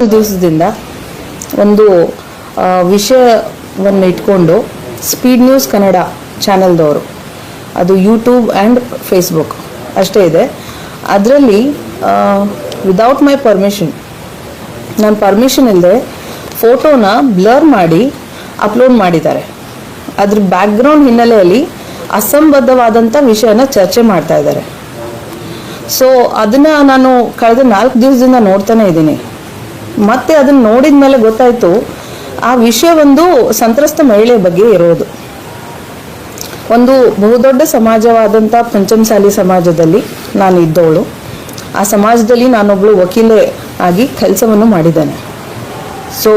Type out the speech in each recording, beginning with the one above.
ದಿವಸದಿಂದ ಒಂದು ವಿಷಯವನ್ನು ಇಟ್ಕೊಂಡು ಸ್ಪೀಡ್ ನ್ಯೂಸ್ ಕನ್ನಡ ಚಾನೆಲ್ದವರು, ಅದು ಯೂಟ್ಯೂಬ್ ಆ್ಯಂಡ್ ಫೇಸ್ಬುಕ್ ಅಷ್ಟೇ ಇದೆ. ಅದರಲ್ಲಿ ವಿದೌಟ್ ಮೈ ಪರ್ಮಿಷನ್, ನನ್ನ ಪರ್ಮಿಷನ್ ಇಲ್ಲದೆ ಫೋಟೋನ ಬ್ಲರ್ ಮಾಡಿ ಅಪ್ಲೋಡ್ ಮಾಡಿದ್ದಾರೆ. ಅದ್ರ ಬ್ಯಾಕ್ಗ್ರೌಂಡ್ ಹಿನ್ನೆಲೆಯಲ್ಲಿ ಅಸಂಬದ್ಧವಾದಂಥ ವಿಷಯನ ಚರ್ಚೆ ಮಾಡ್ತಾ ಇದ್ದಾರೆ. ಸೊ ಅದನ್ನು ನಾನು ಕಳೆದ 4 ದಿವಸದಿಂದ ನೋಡ್ತಾನೆ ಇದ್ದೀನಿ. ಮತ್ತೆ ಅದನ್ನು ನೋಡಿದ ಮೇಲೆ ಗೊತ್ತಾಯಿತು ಆ ವಿಷಯ ಒಂದು ಸಂತ್ರಸ್ತ ಮಹಿಳೆಯ ಬಗ್ಗೆ ಇರೋದು. ಒಂದು ಬಹುದೊಡ್ಡ ಸಮಾಜವಾದಂಥ ಪಂಚಮಸಾಲಿ ಸಮಾಜದಲ್ಲಿ ನಾನು ಇದ್ದವಳು. ಆ ಸಮಾಜದಲ್ಲಿ ನಾನೊಬ್ಬಳು ವಕೀಲೆ ಆಗಿ ಕೆಲಸವನ್ನು ಮಾಡಿದ್ದೇನೆ. ಸೊ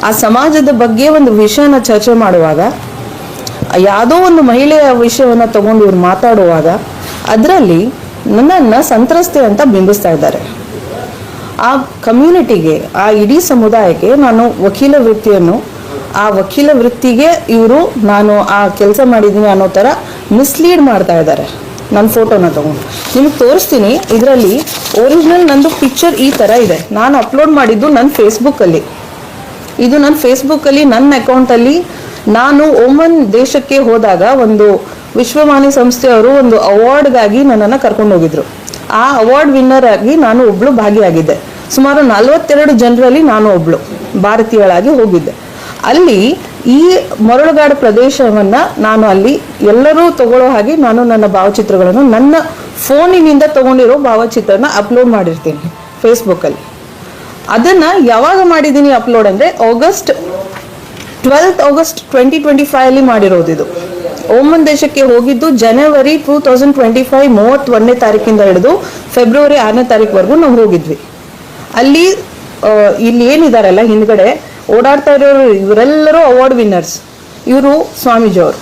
ಆ ಸಮಾಜದ ಬಗ್ಗೆ ಒಂದು ವಿಷಯನ ಚರ್ಚೆ ಮಾಡುವಾಗ, ಯಾವುದೋ ಒಂದು ಮಹಿಳೆಯ ವಿಷಯವನ್ನು ತಗೊಂಡು ಇವ್ರು ಮಾತಾಡುವಾಗ ಅದರಲ್ಲಿ ನನ್ನನ್ನು ಸಂತ್ರಸ್ತೆ ಅಂತ ಬಿಂಬಿಸ್ತಾ ಇದ್ದಾರೆ. ಆ ಕಮ್ಯುನಿಟಿಗೆ, ಆ ಇಡೀ ಸಮುದಾಯಕ್ಕೆ ನಾನು ವಕೀಲ ವೃತ್ತಿಯನ್ನು, ಆ ವಕೀಲ ವೃತ್ತಿಗೆ ಇವರು ನಾನು ಆ ಕೆಲಸ ಮಾಡಿದ್ದೀನಿ ಅನ್ನೋ ಥರ ಮಿಸ್ಲೀಡ್ ಮಾಡ್ತಾ ಇದ್ದಾರೆ. ನನ್ನ ಫೋಟೋನ ತಗೊಂಡು ನಿಮಗೆ ತೋರಿಸ್ತೀನಿ. ಇದರಲ್ಲಿ ಒರಿಜಿನಲ್ ನಂದು ಪಿಕ್ಚರ್ ಈ ಥರ ಇದೆ. ನಾನು ಅಪ್ಲೋಡ್ ಮಾಡಿದ್ದು ನನ್ನ ಫೇಸ್ಬುಕ್ಕಲ್ಲಿ. ಇದು ನನ್ನ ಫೇಸ್ಬುಕ್ಕಲ್ಲಿ ನನ್ನ ಅಕೌಂಟಲ್ಲಿ ನಾನು ಓಮನ್ ದೇಶಕ್ಕೆ ಹೋದಾಗ ಒಂದು ವಿಶ್ವವಾಣಿ ಸಂಸ್ಥೆಯವರು ಒಂದು ಅವಾರ್ಡ್ಗಾಗಿ ನನ್ನನ್ನು ಕರ್ಕೊಂಡು ಹೋಗಿದ್ರು. ಆ ಅವಾರ್ಡ್ ವಿನ್ನರ್ ಆಗಿ ನಾನು ಒಬ್ಳು ಭಾಗಿಯಾಗಿದ್ದೆ. ಸುಮಾರು 42 ಜನರಲ್ಲಿ ನಾನು ಒಬ್ಳು ಭಾರತೀಯಳಾಗಿ ಹೋಗಿದ್ದೆ. ಅಲ್ಲಿ ಈ ಮರಳುಗಾಡು ಪ್ರದೇಶವನ್ನ ನಾನು ಅಲ್ಲಿ ಎಲ್ಲರೂ ತಗೊಳ್ಳೋ ಹಾಗೆ ನಾನು ನನ್ನ ಭಾವಚಿತ್ರಗಳನ್ನು, ನನ್ನ ಫೋನಿನಿಂದ ತಗೊಂಡಿರೋ ಭಾವಚಿತ್ರನ ಅಪ್ಲೋಡ್ ಮಾಡಿರ್ತೀನಿ ಫೇಸ್ಬುಕ್ಕಲ್ಲಿ. ಅದನ್ನ ಯಾವಾಗ ಮಾಡಿದ್ದೀನಿ ಅಪ್ಲೋಡ್ ಅಂದರೆ August 2025 ಅಲ್ಲಿ ಮಾಡಿರೋದು. ಇದು ಓಮನ್ ದೇಶಕ್ಕೆ ಹೋಗಿದ್ದು ಜನವರಿ 2025 31ನೇ ತಾರೀಕಿಂದ ಹಿಡಿದು ಫೆಬ್ರವರಿ 6ನೇ ತಾರೀಕುವರೆಗೂ ನಾವು ಹೋಗಿದ್ವಿ. ಅಲ್ಲಿ ಇಲ್ಲಿ ಏನಿದಾರಲ್ಲ ಹಿಂದ್ಗಡೆ ಓಡಾಡ್ತಾ ಇರೋರು ಇವರೆಲ್ಲರೂ ಅವಾರ್ಡ್ ವಿನ್ನರ್ಸ್. ಇವರು ಸ್ವಾಮೀಜಿಯವರು,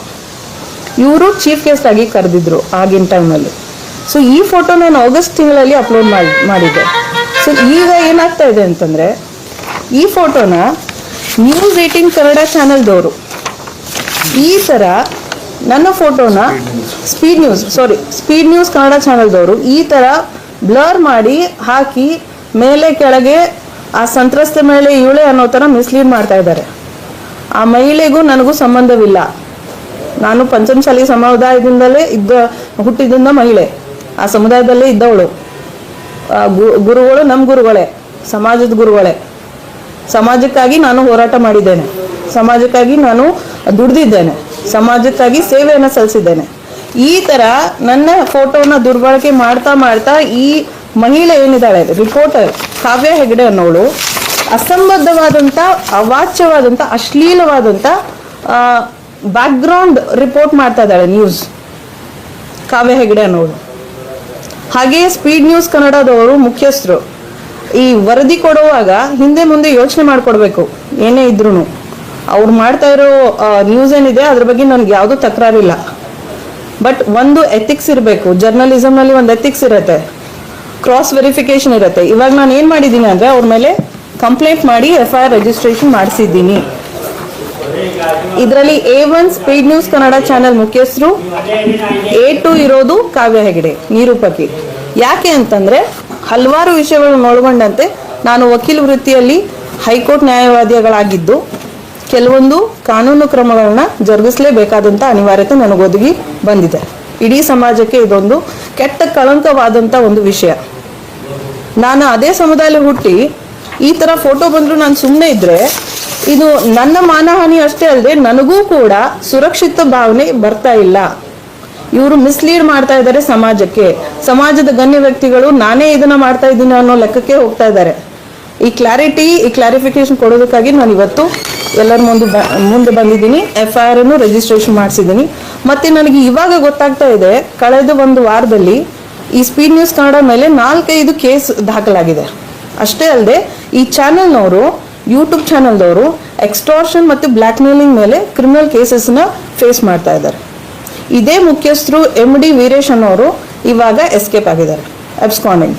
ಇವರು ಚೀಫ್ ಗೆಸ್ಟ್ ಆಗಿ ಕರೆದಿದ್ರು ಆಗಿನ ಟೈಮಲ್ಲಿ. ಸೊ ಈ ಫೋಟೋ ನಾನು ಆಗಸ್ಟ್ ತಿಂಗಳಲ್ಲಿ ಅಪ್ಲೋಡ್ ಮಾಡಿದ್ದೆ. ಸೊ ಈಗ ಏನಾಗ್ತಾ ಇದೆ ಅಂತಂದರೆ, ಈ ಫೋಟೋನ ನ್ಯೂಸ್ 18 ಕನ್ನಡ ಚಾನೆಲ್ದವರು ಈ ಥರ ನನ್ನ ಫೋಟೋನ ಸ್ಪೀಡ್ ನ್ಯೂಸ್ ಕನ್ನಡ ಚಾನೆಲ್ದವರು ಈ ಥರ ಬ್ಲರ್ ಮಾಡಿ ಹಾಕಿ ಮೇಲೆ ಕೆಳಗೆ ಆ ಸಂತ್ರಸ್ತ ಮಹಿಳೆ ಇವಳೆ ಅನ್ನೋ ಥರ ಮಿಸ್ಲೀಡ್ ಮಾಡ್ತಾ ಇದ್ದಾರೆ. ಆ ಮಹಿಳೆಗೂ ನನಗೂ ಸಂಬಂಧವಿಲ್ಲ. ನಾನು ಪಂಚಮಸಾಲಿ ಸಮುದಾಯದಿಂದಲೇ ಹುಟ್ಟಿದ್ದ ಮಹಿಳೆ, ಆ ಸಮುದಾಯದಲ್ಲೇ ಇದ್ದವಳು. ಗುರುಗಳು ನಮ್ಮ ಗುರುಗಳೇ, ಸಮಾಜದ ಗುರುಗಳೇ. ಸಮಾಜಕ್ಕಾಗಿ ನಾನು ಹೋರಾಟ ಮಾಡಿದ್ದೇನೆ, ಸಮಾಜಕ್ಕಾಗಿ ನಾನು ದುಡಿದಿದ್ದೇನೆ, ಸಮಾಜಕ್ಕಾಗಿ ಸೇವೆಯನ್ನು ಸಲ್ಲಿಸಿದ್ದೇನೆ. ಈ ಥರ ನನ್ನ ಫೋಟೋನ ದುರ್ಬಳಕೆ ಮಾಡ್ತಾ ಈ ಮಹಿಳೆ ಏನಿದ್ದಾಳೆ, ರಿಪೋರ್ಟರ್ ಕಾವ್ಯ ಹೆಗಡೆ ಅನ್ನೋಳು, ಅಸಂಬದ್ಧವಾದಂಥ, ಅವಾಚ್ಯವಾದಂಥ, ಅಶ್ಲೀಲವಾದಂಥ ಬ್ಯಾಕ್ಗ್ರೌಂಡ್ ರಿಪೋರ್ಟ್ ಮಾಡ್ತಾ ಇದ್ದಾಳೆ ನ್ಯೂಸ್, ಕಾವ್ಯ ಹೆಗಡೆ ಅನ್ನೋಳು. ಹಾಗೆಯೇ ಸ್ಪೀಡ್ ನ್ಯೂಸ್ ಕನ್ನಡದವರು ಮುಖ್ಯಸ್ಥರು ಈ ವರದಿ ಕೊಡುವಾಗ ಹಿಂದೆ ಮುಂದೆ ಯೋಚನೆ ಮಾಡಿಕೊಡ್ಬೇಕು. ಏನೇ ಇದ್ರೂ ಅವ್ರು ಮಾಡ್ತಾ ಇರೋ ನ್ಯೂಸ್ ಏನಿದೆ ಅದ್ರ ಬಗ್ಗೆ ನನಗೆ ಯಾವುದೂ ತಕರಾರಿಲ್ಲ. ಬಟ್ ಒಂದು ಎಥಿಕ್ಸ್ ಇರಬೇಕು. ಜರ್ನಲಿಸಮ್ನಲ್ಲಿ ಒಂದು ಎಥಿಕ್ಸ್ ಇರುತ್ತೆ, ಕ್ರಾಸ್ ವೆರಿಫಿಕೇಶನ್ ಇರುತ್ತೆ. ಇವಾಗ ನಾನು ಏನು ಮಾಡಿದ್ದೀನಿ ಅಂದರೆ ಅವ್ರ ಮೇಲೆ ಕಂಪ್ಲೇಂಟ್ ಮಾಡಿ FIR ರಿಜಿಸ್ಟ್ರೇಷನ್ ಮಾಡಿಸಿದ್ದೀನಿ. ಇದರಲ್ಲಿ A1 speed news Kannada channel ಮುಖ್ಯಸ್ಥರು, A2 ಇರೋದು ಕಾವ್ಯ ಹೆಗಡೆ ನಿರೂಪಕಿ. ಯಾಕೆ ಅಂತಂದರೆ ಹಲವಾರು ವಿಷಯಗಳನ್ನು ಒಳಗೊಂಡಂತೆ ನಾನು ವಕೀಲ ವೃತ್ತಿಯಲ್ಲಿ ಹೈಕೋರ್ಟ್ ನ್ಯಾಯವಾದಿಗಳಾಗಿದ್ದು ಕೆಲವೊಂದು ಕಾನೂನು ಕ್ರಮಗಳನ್ನ ಜರುಗಿಸಲೇಬೇಕಾದಂಥ ಅನಿವಾರ್ಯತೆ ನನಗೊದಗಿ ಬಂದಿದೆ. ಇಡೀ ಸಮಾಜಕ್ಕೆ ಇದೊಂದು ಕೆಟ್ಟ ಕಳಂಕವಾದಂಥ ಒಂದು ವಿಷಯ. ನಾನು ಅದೇ ಸಮುದಾಯದಲ್ಲಿ ಹುಟ್ಟಿ ಈ ಥರ ಫೋಟೋ ಬಂದರೂ ನಾನು ಸುಮ್ಮನೆ ಇದ್ದರೆ ಇದು ನನ್ನ ಮಾನಹಾನಿ ಅಷ್ಟೇ ಅಲ್ಲದೆ ನನಗೂ ಕೂಡ ಸುರಕ್ಷಿತ ಭಾವನೆ ಬರ್ತಾ ಇಲ್ಲ. ಇವರು ಮಿಸ್ಲೀಡ್ ಮಾಡ್ತಾ ಇದ್ದಾರೆ ಸಮಾಜಕ್ಕೆ. ಸಮಾಜದ ಗಣ್ಯ ವ್ಯಕ್ತಿಗಳು ನಾನೇ ಇದನ್ನ ಮಾಡ್ತಾ ಇದ್ದೀನಿ ಅನ್ನೋ ಲೆಕ್ಕಕ್ಕೆ ಹೋಗ್ತಾ ಇದ್ದಾರೆ. ಈ ಕ್ಲಾರಿಫಿಕೇಶನ್ ಕೊಡೋದಕ್ಕಾಗಿ ನಾನು ಇವತ್ತು ಎಲ್ಲರ ಮುಂದೆ ಬಂದಿದ್ದೀನಿ. FIR ಅನ್ನು ರಿಜಿಸ್ಟ್ರೇಷನ್ ಮಾಡಿಸಿದ್ದೀನಿ. ಮತ್ತೆ ನನಗೆ ಇವಾಗ ಗೊತ್ತಾಗ್ತಾ ಇದೆ, ಕಳೆದ ಒಂದು ವಾರದಲ್ಲಿ ಈ ಸ್ಪೀಡ್ ನ್ಯೂಸ್ ಕನ್ನಡ ಮೇಲೆ 4-5 ಕೇಸ್ ದಾಖಲಾಗಿದೆ. ಅಷ್ಟೇ ಅಲ್ಲದೆ ಈ ಚಾನೆಲ್ನವರು, ಯೂಟ್ಯೂಬ್ ಚಾನೆಲ್ದವರು ಎಕ್ಸ್ಟಾರ್ಷನ್ ಮತ್ತು ಬ್ಲ್ಯಾಕ್ ಮೇಲಿಂಗ್ ಮೇಲೆ ಕ್ರಿಮಿನಲ್ ಕೇಸಸ್ನ ಫೇಸ್ ಮಾಡ್ತಾ ಇದ್ದಾರೆ. ಇದೇ ಮುಖ್ಯಸ್ಥರು MD ವೀರೇಶ್ ಅನ್ನೋರು ಇವಾಗ ಎಸ್ಕೇಪ್ ಆಗಿದ್ದಾರೆ, ಅಬ್ಸ್ಕಾಂಡಿಂಗ್.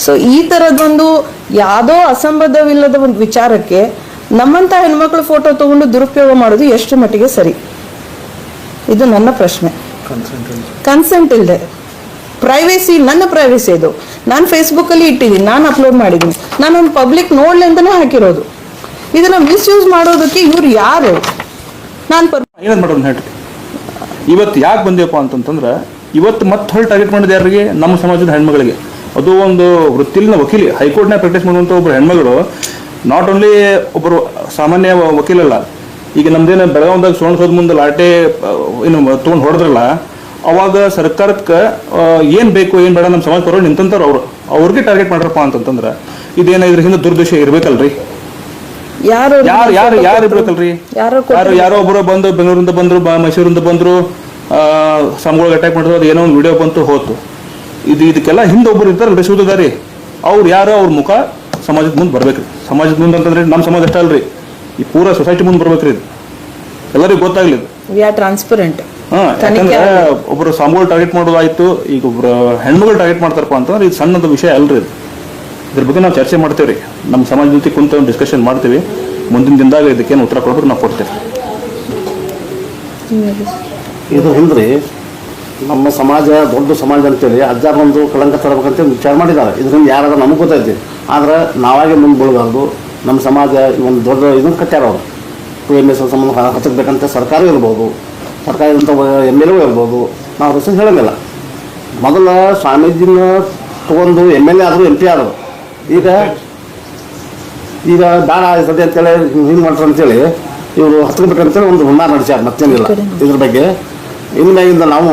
ಸೊ ಈ ಥರದೊಂದು ಯಾವುದೋ ಅಸಂಬದ್ಧವಿಲ್ಲದ ಒಂದು ವಿಚಾರಕ್ಕೆ ನಮ್ಮಂಥ ಹೆಣ್ಮಕ್ಳು ಫೋಟೋ ತಗೊಂಡು ದುರುಪಯೋಗ ಮಾಡೋದು ಎಷ್ಟು ಮಟ್ಟಿಗೆ ಸರಿ? ಇದು ನನ್ನ ಪ್ರಶ್ನೆ. ಕನ್ಸೆಂಟ್ ಇಲ್ಲದೆ ಪ್ರೈವೇಸಿ ನನ್ನ ಪ್ರೈವೇಸಿ ಇದು. ನಾನು ಫೇಸ್ಬುಕ್ಕಲ್ಲಿ ಇಟ್ಟಿದ್ದೀನಿ, ನಾನು ಅಪ್ಲೋಡ್ ಮಾಡಿದ್ದೀನಿ, ನಾನು ಒಂದು ಪಬ್ಲಿಕ್ ನೋಡ್ಲಿ ಅಂತಲೇ ಹಾಕಿರೋದು. ಇದನ್ನ ಮಿಸ್ಯೂಸ್ ಮಾಡೋದಕ್ಕೆ ಇವ್ರು ಯಾರು? ನಾನು ಏನಾದ್ರು ಮಾಡೋದು ಹೇಳ್ರಿ. ಇವತ್ತು ಯಾಕೆ ಬಂದೇವಪ್ಪ ಅಂತಂದ್ರೆ ಇವತ್ತು ಮತ್ತೆ ಹೊಳ್ಳಿ ಟಾರ್ಗೆಟ್ ಮಾಡಿದ ಯಾರಿಗೆ? ನಮ್ಮ ಸಮಾಜದ ಹೆಣ್ಮಗಳಿಗೆ. ಅದು ಒಂದು ವೃತ್ತಿಲಿನ ವಕೀಲಿ, ಹೈಕೋರ್ಟ್ನ ಪ್ರಾಕ್ಟೀಸ್ ಮಾಡುವಂಥ ಒಬ್ಬರು ಹೆಣ್ಮಗಳು, ನಾಟ್ ಓನ್ಲಿ ಒಬ್ಬರು ಸಾಮಾನ್ಯ ವಕೀಲಲ್ಲ. ಈಗ ನಮ್ದೇನು ಬೆಳಗಾವಿದಾಗ ಸುವರ್ಣಸೌಧ ಮುಂದೆ ಲಾಟೆ ತೊಗೊಂಡು ಹೊಡೆದ್ರಲ್ಲ, ಅವಾಗ ಸರ್ಕಾರಕ್ಕೆ ಏನು ಬೇಕು ಏನು ಬೇಡ ನಮ್ಮ ಸಮಾಜ ಪರವಾಗಿ ನಿಂತಂತಾರ ಅವ್ರಿಗೆ ಟಾರ್ಗೆಟ್ ಮಾಡ್ರಪ್ಪ ಅಂತಂದ್ರೆ ಇದೇನ ಇದ್ರ ಹಿಂದೆ ದುರ್ದೇಶ ಇರ್ಬೇಕಲ್ರಿ? ಯಾರು ಇರ್ಬೇಕಲ್ರಿ? ಯಾರೋ ಒಬ್ಬರು ಬಂದು ಬೆಂಗಳೂರಿಂದ ಬಂದ್ರು, ಮೈಸೂರಿಂದ ಬಂದ್ರು, ಸಂಘಗಳಿಗೆ ಅಟ್ಯಾಕ್ ಮಾಡಿದ್ರು, ಅದು ಏನೋ ಒಂದು ವಿಡಿಯೋ ಬಂತು ಹೋತು. ಇದಕ್ಕೆಲ್ಲ ಹಿಂದೆ ಒಬ್ಬರು ಇರ್ತಾರೆ ನಡೆಸುವುದಾರಿ. ಅವ್ರು ಯಾರೋ ಅವ್ರ ಮುಖ ಸಮಾಜದ ಮುಂದೆ ಬರ್ಬೇಕ್ರಿ. ಸಮಾಜದ ಮುಂದೆ ಅಂತಂದ್ರೆ ನಮ್ಮ ಸಮಾಜ ಅಷ್ಟೇ ಅಲ್ರಿ, ಈ ಪೂರಾ ಸೊಸೈಟಿ ಮುಂದೆ ಬರ್ಬೇಕ್ರಿ. ಇದು ಎಲ್ಲರಿಗೂ ಗೊತ್ತಾಗ್ಲಿ. ಟ್ರಾನ್ಸ್ಪರೆಂಟ್. ಯಾಕಂದ್ರೆ ಒಬ್ರು ಸ್ವಾಮಿಗಳು ಟಾರ್ಗೆಟ್ ಮಾಡೋದಾಯ್ತು, ಈಗ ಒಬ್ರು ಹೆಣ್ಮಗಳು ಟಾರ್ಗೆಟ್ ಮಾಡ್ತಾರಪ್ಪ ಅಂತಂದ್ರೆ ಇದು ಸಣ್ಣದ ವಿಷಯ ಅಲ್ರಿ. ಇದ್ರ ಬಗ್ಗೆ ನಾವು ಚರ್ಚೆ ಮಾಡ್ತೇವ್ರಿ, ನಮ್ಮ ಸಮಾಜ ಜೊತೆ ಕುಂತ ಒಂದು ಡಿಸ್ಕಷನ್ ಮಾಡ್ತೀವಿ. ಮುಂದಿನ ದಿನದಾಗ ಇದಕ್ಕೇನು ಉತ್ತರ ಕೊಡೋರು ನಾವು ಕೊಡ್ತೇವೆ. ಇದು ಹಿಂದ್ರಿ ನಮ್ಮ ಸಮಾಜ ದೊಡ್ಡ ಸಮಾಜ ಅಂತೇಳಿ ಅಜ್ಜಾರೊಂದು ಕಳಂಕ ತರಬೇಕಂತೇಳಿ ವಿಚಾರ ಮಾಡಿದ್ದಾರೆ. ಇದರಿಂದ ಯಾರಾದ್ರೂ ನಮಗೆ ಗೊತ್ತೈತಿ, ಆದ್ರೆ ನಾವಾಗೆ ಮುಂದೆ ಬೀಳಬಾರ್ದು. ನಮ್ಮ ಸಮಾಜ ಒಂದು ದೊಡ್ಡ ಇದನ್ನು ಕಟ್ಟ್ಯಾರ ಅವರು. PMS ಸಂಬಂಧ ಹಚ್ಚಬೇಕಂತ ಸರ್ಕಾರ ಇರ್ಬೋದು, ಸರ್ಕಾರ ಇರುವಂಥ MLA ಇರ್ಬೋದು, ನಾವು ಹೆಸರು ಹೇಳಂಗಿಲ್ಲ. ಮೊದಲ ಸ್ವಾಮೀಜಿನ ತೊಗೊಂಡು MLA ಆದರು MP ಆದರು. ಈಗ ಬೇಡ ಸದ್ಯ ಅಂತೇಳಿ ಹಿಂಗೆ ಮಾಡ್ತಾರೆ ಅಂತೇಳಿ ಇವರು ಹತ್ಕೋಬೇಕಂತೇಳಿ ಒಂದು ಹುನ್ನಾರ ನಡೆಸ್ಯಾರ, ಮತ್ತೇನಿಲ್ಲ ಇದ್ರ ಬಗ್ಗೆ. ಇನ್ಮ್ಯಾಗಿಂದ ನಾವು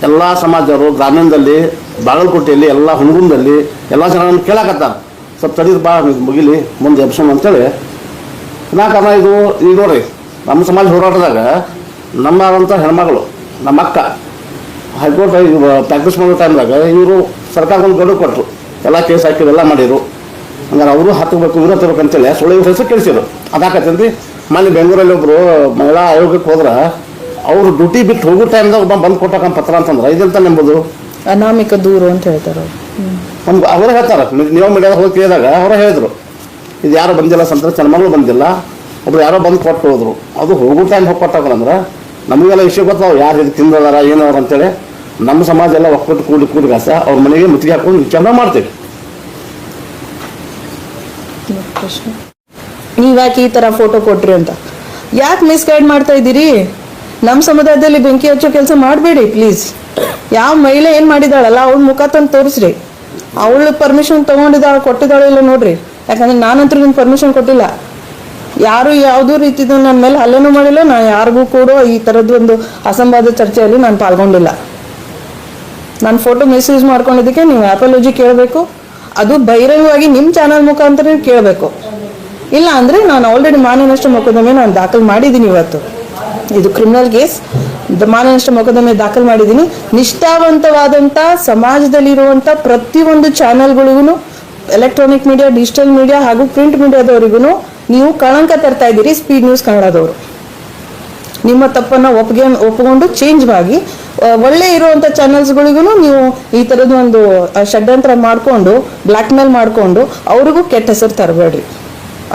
ಎಲ್ಲ ಸಮಾಜರು ಗ್ರಾಮೀಣದಲ್ಲಿ, ಬಾಗಲಕೋಟೆಯಲ್ಲಿ, ಎಲ್ಲ ಹುಣಗುಂದಲ್ಲಿ ಎಲ್ಲ ಜನ ಕೇಳಾಕತ್ತಾರೆ, ಸ್ವಲ್ಪ ತಡೀದು ಬಾ ಮುಗಿಲಿ ಮುಂದೆ ಎಬ್ಸೋಣ ಅಂತೇಳಿ. ಕಾರಣ ಇದು ಈಗ ನೋಡ್ರಿ, ನಮ್ಮ ಸಮಾಜ ಹೋರಾಟದಾಗ ನಮ್ಮಂಥ ಹೆಣ್ಮಗಳು, ನಮ್ಮ ಅಕ್ಕ ಹೈಕೋರ್ಟ್ ಪ್ರಾಕ್ಟೀಸ್ ಮಾಡೋ ಟೈಮ್ದಾಗ ಇವರು ಸರ್ಕಾರಕ್ಕೆ ಗಡುವು ಕೊಟ್ಟರು, ಎಲ್ಲ ಕೇಸ್ ಹಾಕಿದ್ರು, ಎಲ್ಲ ಮಾಡಿದ್ರು. ಹಂಗಾರೆ ಅವರು ಹತ್ತಬೇಕು ಇವ್ರು ಹತ್ತಬೇಕಂತೇಳಿ ಸುಳ್ಳು ಇವ್ರ ಹೆಸರು ಕೇಳಿಸಿದ್ರು. ಅದಾಕತ್ತೇನ್ರಿ. ಮೊನ್ನೆ ಬೆಂಗಳೂರಲ್ಲಿ ಒಬ್ಬರು ಮಹಿಳಾ ಆಯೋಗಕ್ಕೆ ಹೋದ್ರೆ ಅವರು ಡ್ಯೂಟಿ ಬಿಟ್ಟು ಹೋಗೋ ಟೈಮ್ದಾಗ ಬಂದು ಕೊಟ್ಟಾಕ ಪತ್ರ ಅಂತಂದ್ರೆ ಇದೆಂತ ನಂಬೋದು ಅನಾಮಿಕ ದೂರು ಅಂತ ಹೇಳ್ತಾರೆ. ನಮ್ಗೆ ಅವರೇ ಹೇಳ್ತಾರೆ, ನೀವು ಮೀಡಿಯಾದಾಗ ಹೋಗಿ ಕೇಳಿದಾಗ ಅವರೇ ಹೇಳಿದ್ರು, ಇದು ಯಾರು ಬಂದಿಲ್ಲ, ಸಂತರ ಚನ್ಮಗಳು ಬಂದಿಲ್ಲ, ಒಬ್ರು ಯಾರೋ ಬಂದು ಕೊಟ್ಟು ಹೋದ್ರು. ಅದು ಹೋಗೋ ಟೈಮ್ ಹೋಗಿ ಕೊಟ್ಟಾಗಂದ್ರೆ ನಮಗೆಲ್ಲ ವಿಷಯ ಗೊತ್ತಾವು, ಯಾರು ಇದು ತಿಂದದಾರ ಏನವ್ರು ಅಂತೇಳಿ. ನಮ್ಮ ಸಮಾಜ ಎಲ್ಲ ಒಕ್ಕಟ್ಟು ಕೂಡಿ ಕಾಸ ಅವ್ರ ಮನೆಗೆ ಮುತ್ತಿಗೆ ಹಾಕೊಂಡು ವಿಚಾರ ಮಾಡ್ತೀವಿ. ನೀವ್ಯಾಕೆ ಈ ತರ ಫೋಟೋ ಕೊಟ್ರಿ ಅಂತ ಯಾಕೆ ಮಿಸ್ಗೈಡ್ ಮಾಡ್ತಾ ಇದ್ದೀರಿ? ನಮ್ಮ ಸಮುದಾಯದಲ್ಲಿ ಬೆಂಕಿ ಹಚ್ಚೋ ಕೆಲಸ ಮಾಡಬೇಡಿ ಪ್ಲೀಸ್. ಯಾವ ಮಹಿಳೆ ಏನ್ ಮಾಡಿದಾಳಲ್ಲ ಅವಳ ಮುಖ ತಂದು ತೋರಿಸ್ರಿ. ಅವಳು ಪರ್ಮಿಷನ್ ತಗೊಂಡಿದ್ದಾಳೆ, ಕೊಟ್ಟಿದ್ದಾಳೆ ಇಲ್ಲ ನೋಡ್ರಿ. ಯಾಕಂದ್ರೆ ನಾನಂತೂ ನಿಮ್ಗೆ ಪರ್ಮಿಷನ್ ಕೊಟ್ಟಿಲ್ಲ. ಯಾರು ಯಾವುದೂ ರೀತಿದು ನನ್ನ ಮೇಲೆ ಹಲ್ಲೆನೂ ಮಾಡಿಲ್ಲ, ನಾನು ಯಾರಿಗೂ ಕೂಡ ಈ ಥರದ್ದು ಒಂದು ಅಸಂವಾದ ಚರ್ಚೆಯಲ್ಲಿ ನಾನು ಪಾಲ್ಗೊಂಡಿಲ್ಲ. ನಾನು ಫೋಟೋ ಮಿಸ್ಯೂಸ್ ಮಾಡ್ಕೊಂಡಿದ್ದಕ್ಕೆ ನೀವು ಅಪಾಲಜಿ ಕೇಳಬೇಕು, ಅದು ಬಹಿರಂಗವಾಗಿ ನಿಮ್ಮ ಚಾನಲ್ ಮುಖಾಂತರ ಕೇಳಬೇಕು. ಇಲ್ಲ ಅಂದರೆ ನಾನು ಆಲ್ರೆಡಿ ಮಾನನಷ್ಟ ಮೊಕದ್ದಮೆ ನಾನು ದಾಖಲು ಮಾಡಿದ್ದೀನಿ. ಇವತ್ತು ಇದು ಕ್ರಿಮಿನಲ್ ಕೇಸ್, ಮಾನನಷ್ಟ ಮೊಕದ್ದಮೆ ದಾಖಲು ಮಾಡಿದ್ದೀನಿ. ನಿಷ್ಠಾವಂತವಾದಂಥ ಸಮಾಜದಲ್ಲಿರುವಂಥ ಪ್ರತಿಯೊಂದು ಚಾನಲ್ಗಳಿಗೂ, ಎಲೆಕ್ಟ್ರಾನಿಕ್ ಮೀಡಿಯಾ, ಡಿಜಿಟಲ್ ಮೀಡಿಯಾ ಹಾಗೂ ಪ್ರಿಂಟ್ ಮೀಡಿಯಾದವರಿಗೂ ನೀವು ಕಳಂಕ ತರ್ತಾ ಇದ್ದೀರಿ. ಸ್ಪೀಡ್ ನ್ಯೂಸ್ ಕನ್ನಡದವರು ನಿಮ್ಮ ತಪ್ಪನ್ನು ಒಪ್ಪಿಕೊಂಡು ಚೇಂಜ್ ಆಗಿ ಒಳ್ಳೆ ಇರುವಂಥ ಚಾನಲ್ಸ್ಗಳಿಗೂ ನೀವು ಈ ಥರದ್ದು ಒಂದು ಷಡ್ಯಂತ್ರ ಮಾಡಿಕೊಂಡು ಬ್ಲ್ಯಾಕ್ ಮೇಲ್ ಮಾಡಿಕೊಂಡು ಅವ್ರಿಗೂ ಕೆಟ್ಟ ಹೆಸರು ತರಬೇಡ್ರಿ.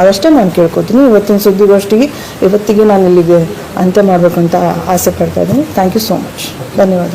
ಅದಷ್ಟೇ ನಾನು ಕೇಳ್ಕೊತೀನಿ. ಇವತ್ತಿನ ಸುದ್ದಿಗೋಷ್ಠಿಗೆ ನಾನು ಇಲ್ಲಿಗೆ ಅಂತ್ಯ ಮಾಡಬೇಕು ಅಂತ ಆಸೆ ಪಡ್ತಾ ಇದ್ದೀನಿ. Thank you so much. ಧನ್ಯವಾದ.